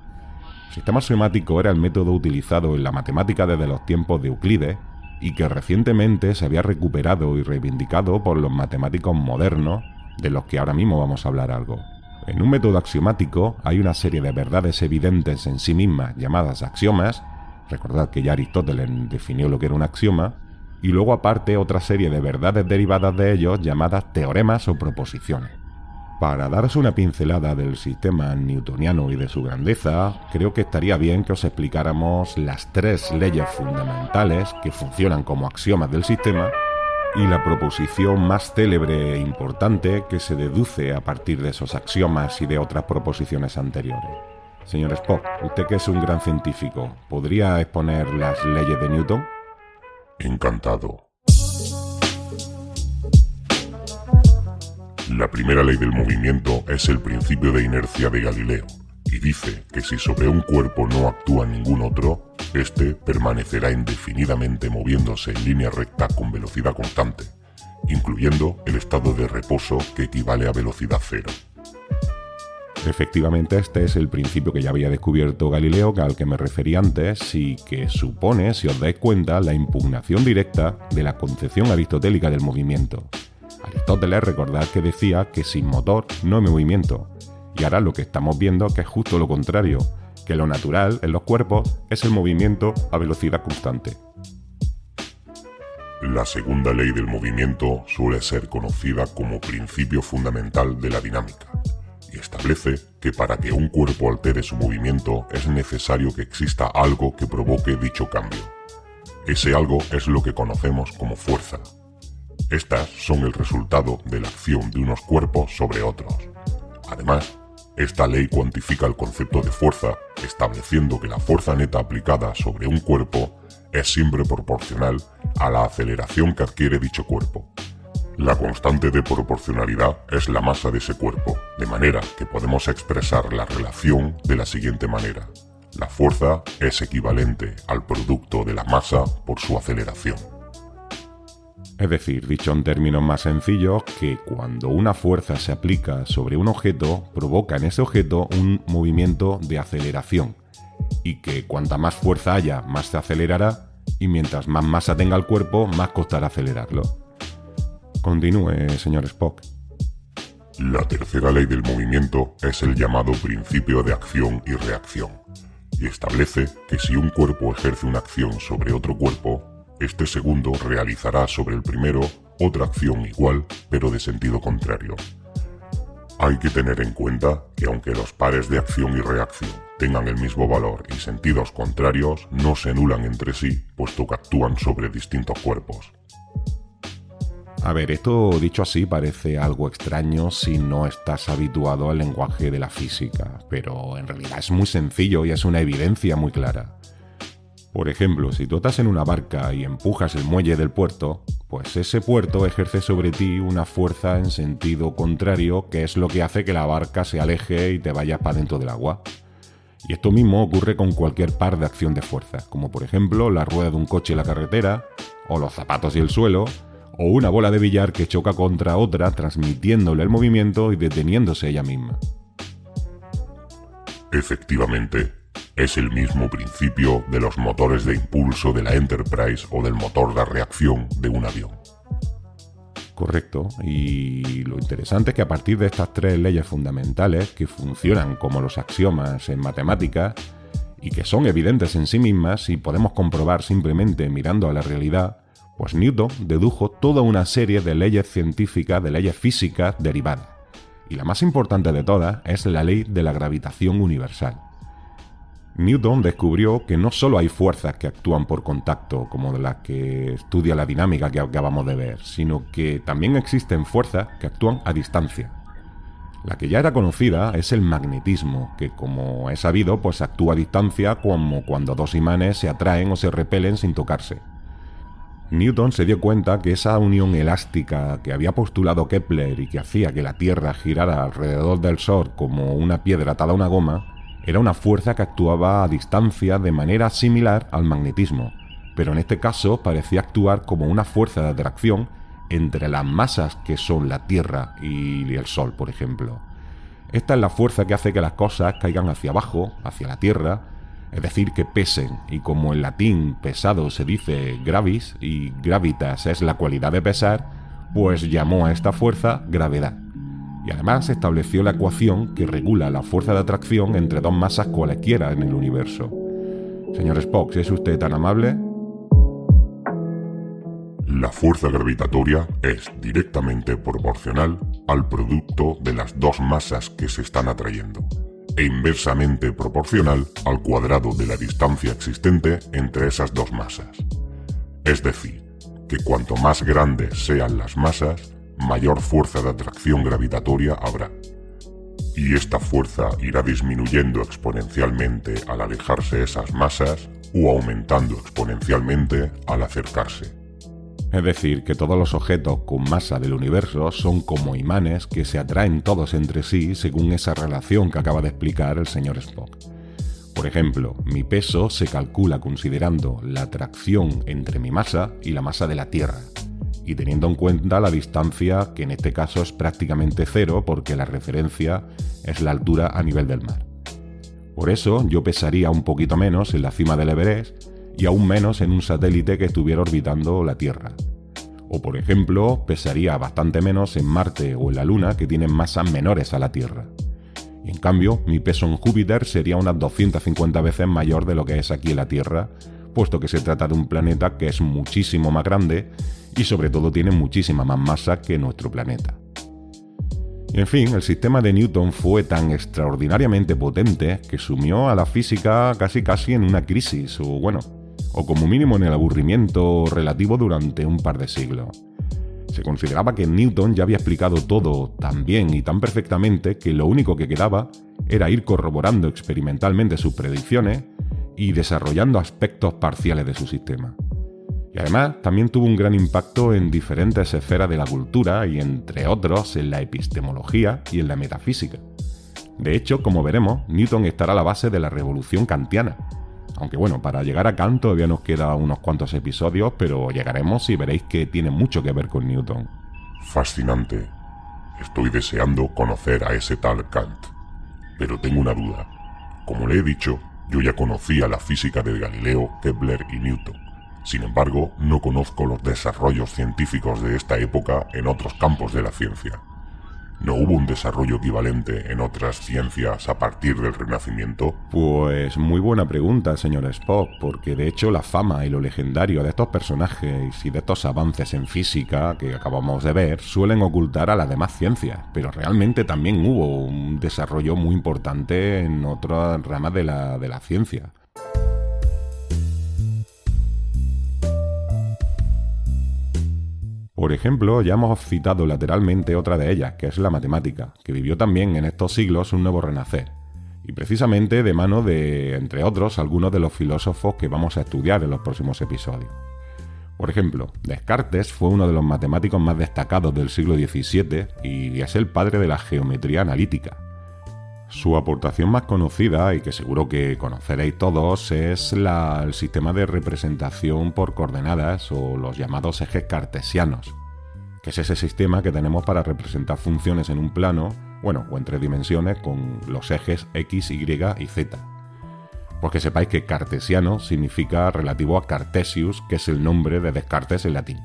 El sistema axiomático era el método utilizado en la matemática desde los tiempos de Euclides y que recientemente se había recuperado y reivindicado por los matemáticos modernos, de los que ahora mismo vamos a hablar algo. En un método axiomático hay una serie de verdades evidentes en sí mismas llamadas axiomas. Recordad que ya Aristóteles definió lo que era un axioma, y luego aparte otra serie de verdades derivadas de ellos llamadas teoremas o proposiciones. Para daros una pincelada del sistema newtoniano y de su grandeza, creo que estaría bien que os explicáramos las tres leyes fundamentales que funcionan como axiomas del sistema y la proposición más célebre e importante que se deduce a partir de esos axiomas y de otras proposiciones anteriores. Señor Spock, usted que es un gran científico, ¿podría exponer las leyes de Newton? Encantado. La primera ley del movimiento es el principio de inercia de Galileo, y dice que si sobre un cuerpo no actúa ningún otro, éste permanecerá indefinidamente moviéndose en línea recta con velocidad constante, incluyendo el estado de reposo que equivale a velocidad cero. Efectivamente, este es el principio que ya había descubierto Galileo, al que me referí antes, y que supone, si os dais cuenta, la impugnación directa de la concepción aristotélica del movimiento. Aristóteles, recordad que decía que sin motor no hay movimiento, y ahora lo que estamos viendo que es justo lo contrario, que lo natural en los cuerpos es el movimiento a velocidad constante. La segunda ley del movimiento suele ser conocida como principio fundamental de la dinámica, y establece que para que un cuerpo altere su movimiento es necesario que exista algo que provoque dicho cambio. Ese algo es lo que conocemos como fuerza. Estas son el resultado de la acción de unos cuerpos sobre otros. Además, esta ley cuantifica el concepto de fuerza, estableciendo que la fuerza neta aplicada sobre un cuerpo es siempre proporcional a la aceleración que adquiere dicho cuerpo. La constante de proporcionalidad es la masa de ese cuerpo, de manera que podemos expresar la relación de la siguiente manera. La fuerza es equivalente al producto de la masa por su aceleración. Es decir, dicho en términos más sencillos, que cuando una fuerza se aplica sobre un objeto, provoca en ese objeto un movimiento de aceleración, y que cuanta más fuerza haya, más se acelerará, y mientras más masa tenga el cuerpo, más costará acelerarlo. Continúe, señor Spock. La tercera ley del movimiento es el llamado principio de acción y reacción, y establece que si un cuerpo ejerce una acción sobre otro cuerpo, este segundo realizará sobre el primero otra acción igual, pero de sentido contrario. Hay que tener en cuenta que aunque los pares de acción y reacción tengan el mismo valor y sentidos contrarios, no se anulan entre sí, puesto que actúan sobre distintos cuerpos. A ver, esto dicho así parece algo extraño si no estás habituado al lenguaje de la física, pero en realidad es muy sencillo y es una evidencia muy clara. Por ejemplo, si tú estás en una barca y empujas el muelle del puerto, pues ese puerto ejerce sobre ti una fuerza en sentido contrario, que es lo que hace que la barca se aleje y te vayas para dentro del agua. Y esto mismo ocurre con cualquier par de acción de fuerza, como por ejemplo la rueda de un coche en la carretera, o los zapatos y el suelo, o una bola de billar que choca contra otra transmitiéndole el movimiento y deteniéndose ella misma. Efectivamente, es el mismo principio de los motores de impulso de la Enterprise o del motor de reacción de un avión. Correcto, y lo interesante es que a partir de estas tres leyes fundamentales, que funcionan como los axiomas en matemáticas, y que son evidentes en sí mismas y podemos comprobar simplemente mirando a la realidad, pues Newton dedujo toda una serie de leyes científicas, de leyes físicas derivadas. Y la más importante de todas es la ley de la gravitación universal. Newton descubrió que no solo hay fuerzas que actúan por contacto, como las que estudia la dinámica que acabamos de ver, sino que también existen fuerzas que actúan a distancia. La que ya era conocida es el magnetismo, que como es sabido, pues actúa a distancia como cuando dos imanes se atraen o se repelen sin tocarse. Newton se dio cuenta que esa unión elástica que había postulado Kepler y que hacía que la Tierra girara alrededor del Sol como una piedra atada a una goma, era una fuerza que actuaba a distancia de manera similar al magnetismo, pero en este caso parecía actuar como una fuerza de atracción entre las masas que son la Tierra y el Sol, por ejemplo. Esta es la fuerza que hace que las cosas caigan hacia abajo, hacia la Tierra, es decir, que pesen, y como en latín pesado se dice gravis y gravitas es la cualidad de pesar, pues llamó a esta fuerza gravedad. Y además estableció la ecuación que regula la fuerza de atracción entre dos masas cualesquiera en el universo. Señor Spock, ¿es usted tan amable? La fuerza gravitatoria es directamente proporcional al producto de las dos masas que se están atrayendo, e inversamente proporcional al cuadrado de la distancia existente entre esas dos masas. Es decir, que cuanto más grandes sean las masas, mayor fuerza de atracción gravitatoria habrá. Y esta fuerza irá disminuyendo exponencialmente al alejarse esas masas o aumentando exponencialmente al acercarse. Es decir, que todos los objetos con masa del universo son como imanes que se atraen todos entre sí según esa relación que acaba de explicar el señor Spock. Por ejemplo, mi peso se calcula considerando la atracción entre mi masa y la masa de la Tierra, y teniendo en cuenta la distancia, que en este caso es prácticamente cero porque la referencia es la altura a nivel del mar. Por eso yo pesaría un poquito menos en la cima del Everest y aún menos en un satélite que estuviera orbitando la Tierra. O por ejemplo, pesaría bastante menos en Marte o en la Luna, que tienen masas menores a la Tierra. Y en cambio, mi peso en Júpiter sería unas 250 veces mayor de lo que es aquí en la Tierra, puesto que se trata de un planeta que es muchísimo más grande y sobre todo tiene muchísima más masa que nuestro planeta. Y en fin, el sistema de Newton fue tan extraordinariamente potente que sumió a la física casi en una crisis, o como mínimo en el aburrimiento relativo durante un par de siglos. Se consideraba que Newton ya había explicado todo tan bien y tan perfectamente que lo único que quedaba era ir corroborando experimentalmente sus predicciones y desarrollando aspectos parciales de su sistema. Y además también tuvo un gran impacto en diferentes esferas de la cultura y entre otros en la epistemología y en la metafísica. De hecho, como veremos, Newton estará a la base de la revolución kantiana. Aunque para llegar a Kant todavía nos queda unos cuantos episodios, pero llegaremos y veréis que tiene mucho que ver con Newton. Fascinante. Estoy deseando conocer a ese tal Kant. Pero tengo una duda. Como le he dicho, yo ya conocía la física de Galileo, Kepler y Newton. Sin embargo, no conozco los desarrollos científicos de esta época en otros campos de la ciencia. ¿No hubo un desarrollo equivalente en otras ciencias a partir del Renacimiento? Pues muy buena pregunta, señor Spock, porque de hecho la fama y lo legendario de estos personajes y de estos avances en física que acabamos de ver suelen ocultar a las demás ciencias, pero realmente también hubo un desarrollo muy importante en otras ramas de la ciencia. Por ejemplo, ya hemos citado lateralmente otra de ellas, que es la matemática, que vivió también en estos siglos un nuevo renacer, y precisamente de mano de, entre otros, algunos de los filósofos que vamos a estudiar en los próximos episodios. Por ejemplo, Descartes fue uno de los matemáticos más destacados del siglo XVII y es el padre de la geometría analítica. Su aportación más conocida, y que seguro que conoceréis todos, es el sistema de representación por coordenadas o los llamados ejes cartesianos, que es ese sistema que tenemos para representar funciones en un plano, o en 3 dimensiones con los ejes X, Y y Z. Pues que sepáis que cartesiano significa relativo a Cartesius, que es el nombre de Descartes en latín.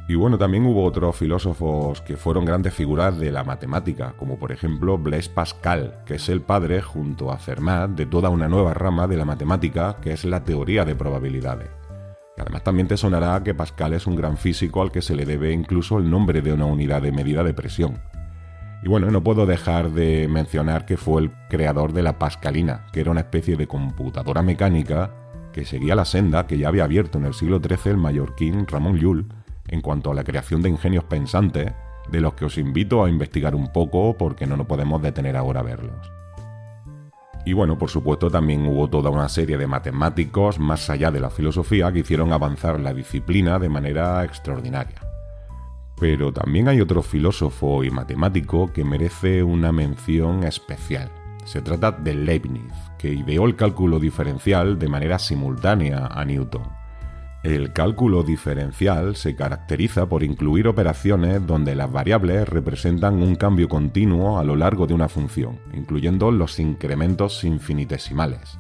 Y también hubo otros filósofos que fueron grandes figuras de la matemática, como por ejemplo Blaise Pascal, que es el padre, junto a Fermat, de toda una nueva rama de la matemática, que es la teoría de probabilidades. Y además también te sonará que Pascal es un gran físico al que se le debe incluso el nombre de una unidad de medida de presión. Y no puedo dejar de mencionar que fue el creador de la Pascalina, que era una especie de computadora mecánica que seguía la senda que ya había abierto en el siglo XIII el mallorquín Ramon Llull, en cuanto a la creación de ingenios pensantes, de los que os invito a investigar un poco porque no nos podemos detener ahora a verlos. Y por supuesto también hubo toda una serie de matemáticos más allá de la filosofía que hicieron avanzar la disciplina de manera extraordinaria. Pero también hay otro filósofo y matemático que merece una mención especial. Se trata de Leibniz, que ideó el cálculo diferencial de manera simultánea a Newton. El cálculo diferencial se caracteriza por incluir operaciones donde las variables representan un cambio continuo a lo largo de una función, incluyendo los incrementos infinitesimales.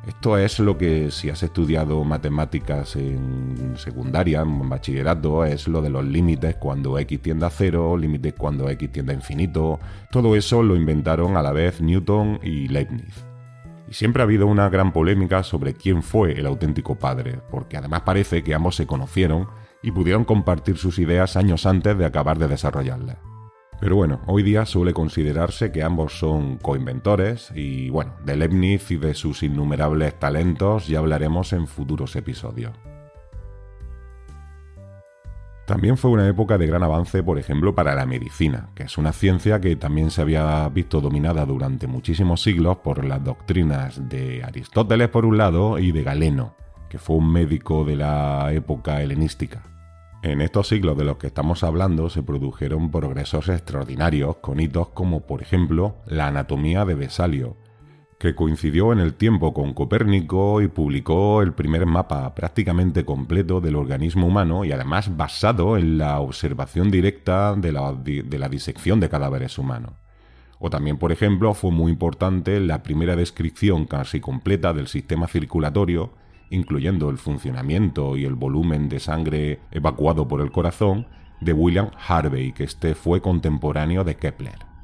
Esto es lo que, si has estudiado matemáticas en secundaria, en bachillerato, es lo de los límites cuando x tiende a 0, límites cuando x tiende a infinito. Todo eso lo inventaron a la vez Newton y Leibniz. Y siempre ha habido una gran polémica sobre quién fue el auténtico padre, porque además parece que ambos se conocieron y pudieron compartir sus ideas años antes de acabar de desarrollarlas. Pero hoy día suele considerarse que ambos son coinventores y de Leibniz y de sus innumerables talentos ya hablaremos en futuros episodios. También fue una época de gran avance, por ejemplo, para la medicina, que es una ciencia que también se había visto dominada durante muchísimos siglos por las doctrinas de Aristóteles por un lado y de Galeno, que fue un médico de la época helenística. En estos siglos de los que estamos hablando se produjeron progresos extraordinarios con hitos como, por ejemplo, la anatomía de Vesalio, que coincidió en el tiempo con Copérnico y publicó el primer mapa prácticamente completo del organismo humano y además basado en la observación directa de la disección de cadáveres humanos. O también, por ejemplo, fue muy importante la primera descripción casi completa del sistema circulatorio, incluyendo el funcionamiento y el volumen de sangre evacuado por el corazón, de William Harvey, que fue contemporáneo de Kepler.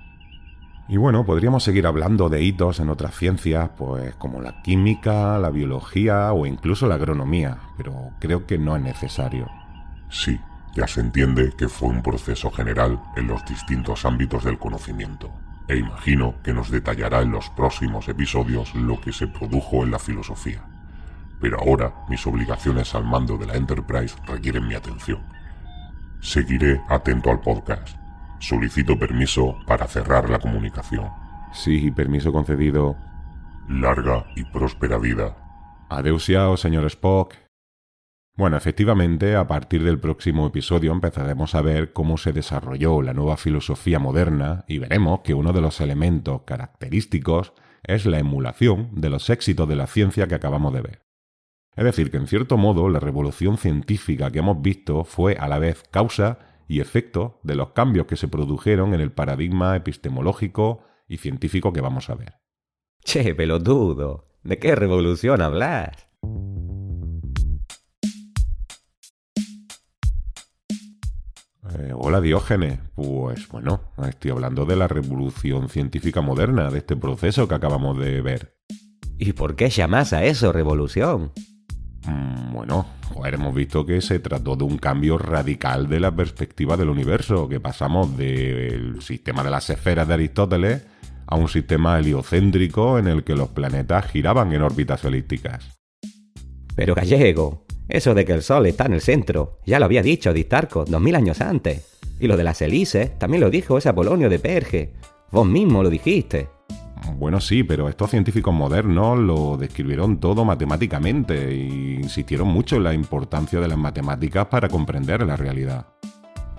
Y podríamos seguir hablando de hitos en otras ciencias, pues como la química, la biología o incluso la agronomía, pero creo que no es necesario. Sí, Ya se entiende que fue un proceso general en los distintos ámbitos del conocimiento, e imagino que nos detallará en los próximos episodios lo que se produjo en la filosofía. Pero ahora mis obligaciones al mando de la Enterprise requieren mi atención. Seguiré atento al podcast. Solicito permiso para cerrar la comunicación. Sí, permiso concedido. Larga y próspera vida. Adeusiao, señor Spock. Bueno, efectivamente, a partir del próximo episodio empezaremos a ver cómo se desarrolló la nueva filosofía moderna y veremos que uno de los elementos característicos es la emulación de los éxitos de la ciencia que acabamos de ver. Es decir, que en cierto modo la revolución científica que hemos visto fue a la vez causa y efecto de los cambios que se produjeron en el paradigma epistemológico y científico que vamos a ver. Che, pelotudo, ¿de qué revolución hablas? Hola Diógenes, pues bueno, estoy hablando de la revolución científica moderna, de este proceso que acabamos de ver. ¿Y por qué llamas a eso revolución? Bueno, hemos visto que se trató de un cambio radical de la perspectiva del universo, que pasamos del sistema de las esferas de Aristóteles a un sistema heliocéntrico en el que los planetas giraban en órbitas elípticas. Pero Gallego, eso de que el Sol está en el centro, ya lo había dicho Aristarco 2000 años antes. Y lo de las hélices también lo dijo ese Apolonio de Perge. Vos mismo lo dijiste. Bueno, sí, pero estos científicos modernos lo describieron todo matemáticamente e insistieron mucho en la importancia de las matemáticas para comprender la realidad.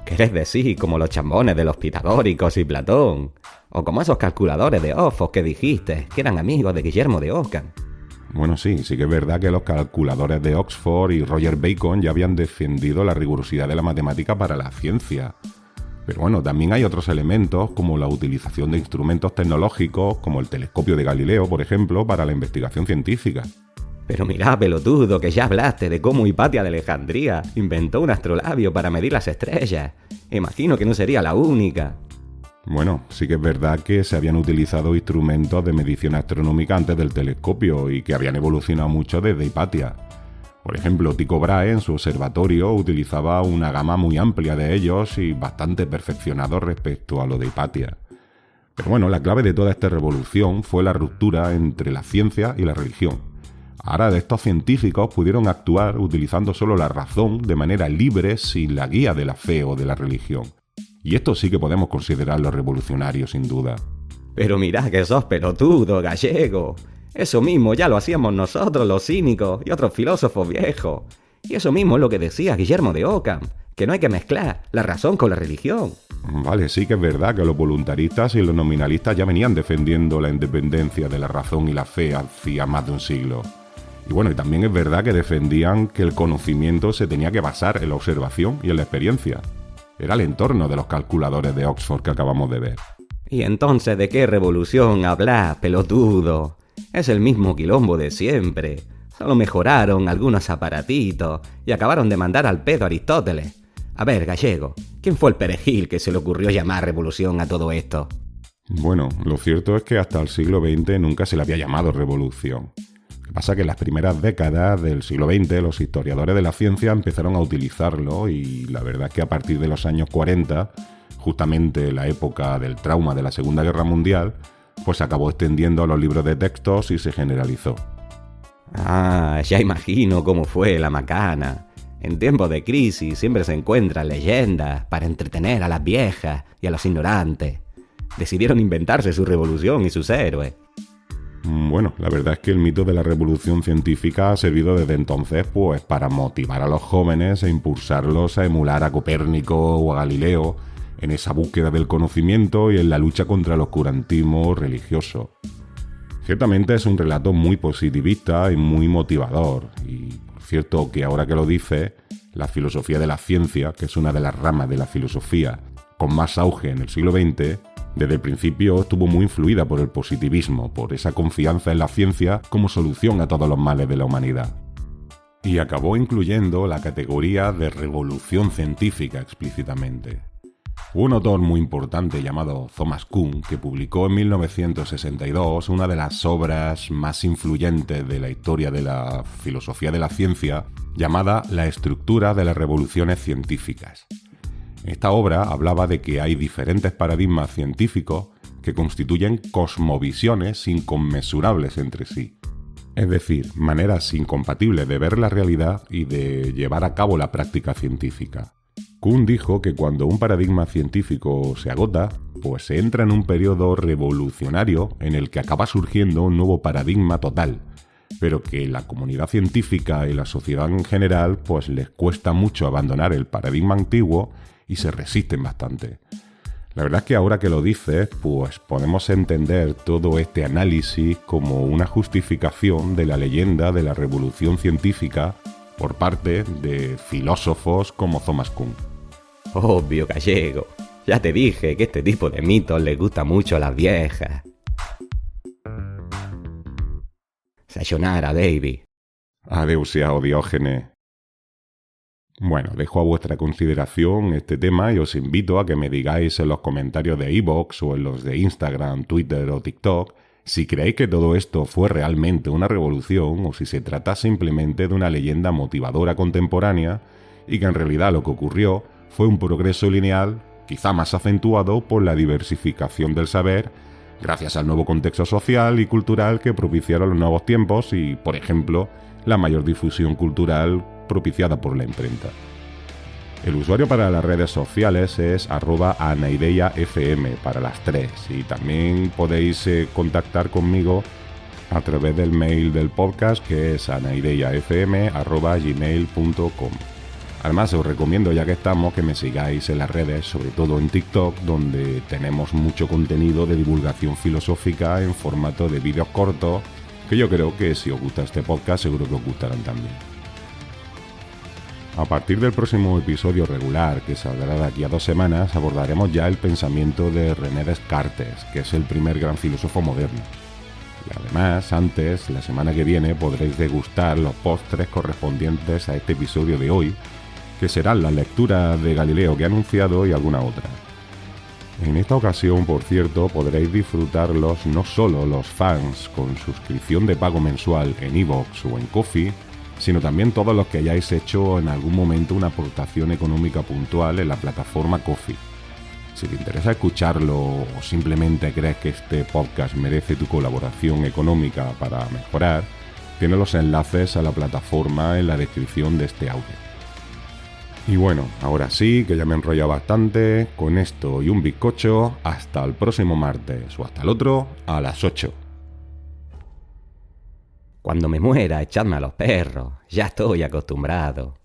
¿Querés decir como los chambones de los pitagóricos y Platón? O como esos calculadores de Oxford que dijiste, que eran amigos de Guillermo de Ockham. Bueno, sí que es verdad que los calculadores de Oxford y Roger Bacon ya habían defendido la rigurosidad de la matemática para la ciencia. Pero bueno, también hay otros elementos como la utilización de instrumentos tecnológicos como el telescopio de Galileo, por ejemplo, para la investigación científica. Pero mirá, pelotudo, que ya hablaste de cómo Hipatia de Alejandría inventó un astrolabio para medir las estrellas. Imagino que no sería la única. Bueno, sí que es verdad que se habían utilizado instrumentos de medición astronómica antes del telescopio y que habían evolucionado mucho desde Hipatia. Por ejemplo, Tycho Brahe en su observatorio utilizaba una gama muy amplia de ellos y bastante perfeccionado respecto a lo de Hipatia. Pero bueno, la clave de toda esta revolución fue la ruptura entre la ciencia y la religión. Ahora estos científicos pudieron actuar utilizando solo la razón de manera libre sin la guía de la fe o de la religión. Y esto sí que podemos considerarlo revolucionario sin duda. Pero mirá que sos pelotudo, Gallego. Eso mismo ya lo hacíamos nosotros los cínicos y otros filósofos viejos. Y eso mismo es lo que decía Guillermo de Ockham, que no hay que mezclar la razón con la religión. Vale, sí que es verdad que los voluntaristas y los nominalistas ya venían defendiendo la independencia de la razón y la fe hacía más de un siglo. Y bueno, y también es verdad que defendían que el conocimiento se tenía que basar en la observación y en la experiencia. Era el entorno de los calculadores de Oxford que acabamos de ver. ¿Y entonces de qué revolución hablas, pelotudo? Es el mismo quilombo de siempre. Solo mejoraron algunos aparatitos y acabaron de mandar al pedo a Aristóteles. A ver, Gallego, ¿quién fue el perejil que se le ocurrió llamar revolución a todo esto? Bueno, lo cierto es que hasta el siglo XX nunca se le había llamado revolución. Lo que pasa es que en las primeras décadas del siglo XX los historiadores de la ciencia empezaron a utilizarlo y la verdad es que a partir de los años 40, justamente la época del trauma de la Segunda Guerra Mundial, pues se acabó extendiendo a los libros de textos y se generalizó. Ah, ya imagino cómo fue la macana. En tiempos de crisis siempre se encuentran leyendas para entretener a las viejas y a los ignorantes. Decidieron inventarse su revolución y sus héroes. Bueno, la verdad es que el mito de la revolución científica ha servido desde entonces pues para motivar a los jóvenes e impulsarlos a emular a Copérnico o a Galileo en esa búsqueda del conocimiento y en la lucha contra el oscurantismo religioso. Ciertamente es un relato muy positivista y muy motivador, y por cierto que ahora que lo dice, la filosofía de la ciencia, que es una de las ramas de la filosofía con más auge en el siglo XX, desde el principio estuvo muy influida por el positivismo, por esa confianza en la ciencia como solución a todos los males de la humanidad. Y acabó incluyendo la categoría de revolución científica explícitamente. Un autor muy importante llamado Thomas Kuhn, que publicó en 1962 una de las obras más influyentes de la historia de la filosofía de la ciencia, llamada La estructura de las revoluciones científicas. Esta obra hablaba de que hay diferentes paradigmas científicos que constituyen cosmovisiones inconmensurables entre sí. Es decir, maneras incompatibles de ver la realidad y de llevar a cabo la práctica científica. Kuhn dijo que cuando un paradigma científico se agota, pues se entra en un periodo revolucionario en el que acaba surgiendo un nuevo paradigma total, pero que la comunidad científica y la sociedad en general pues les cuesta mucho abandonar el paradigma antiguo y se resisten bastante. La verdad es que ahora que lo dices, pues podemos entender todo este análisis como una justificación de la leyenda de la revolución científica por parte de filósofos como Thomas Kuhn. Obvio, gallego. Ya te dije que este tipo de mitos les gusta mucho a las viejas. Sayonara, baby. Adeusiao, Diógenes. Bueno, dejo a vuestra consideración este tema y os invito a que me digáis en los comentarios de iVoox o en los de Instagram, Twitter o TikTok si creéis que todo esto fue realmente una revolución o si se trata simplemente de una leyenda motivadora contemporánea y que en realidad lo que ocurrió fue un progreso lineal, quizá más acentuado por la diversificación del saber, gracias al nuevo contexto social y cultural que propiciaron los nuevos tiempos y, por ejemplo, la mayor difusión cultural propiciada por la imprenta. El usuario para las redes sociales es @anaideiafm para las 3 y también podéis contactar conmigo a través del mail del podcast que es anaideiafm@gmail.com. Además os recomiendo, ya que estamos, que me sigáis en las redes, sobre todo en TikTok, donde tenemos mucho contenido de divulgación filosófica en formato de vídeos cortos, que yo creo que si os gusta este podcast seguro que os gustarán también. A partir del próximo episodio regular, que saldrá de aquí a 2 semanas, abordaremos ya el pensamiento de René Descartes, que es el primer gran filósofo moderno. Y además, antes, la semana que viene, podréis degustar los postres correspondientes a este episodio de hoy, que serán las lecturas de Galileo que he anunciado y alguna otra. En esta ocasión, por cierto, podréis disfrutarlos no solo los fans con suscripción de pago mensual en iVoox o en Ko-fi, sino también todos los que hayáis hecho en algún momento una aportación económica puntual en la plataforma Ko-fi. Si te interesa escucharlo o simplemente crees que este podcast merece tu colaboración económica para mejorar, tienes los enlaces a la plataforma en la descripción de este audio. Y bueno, ahora sí, que ya me he enrollado bastante, con esto y un bizcocho, hasta el próximo martes o hasta el otro a las 8. Cuando me muera, echadme a los perros. Ya estoy acostumbrado.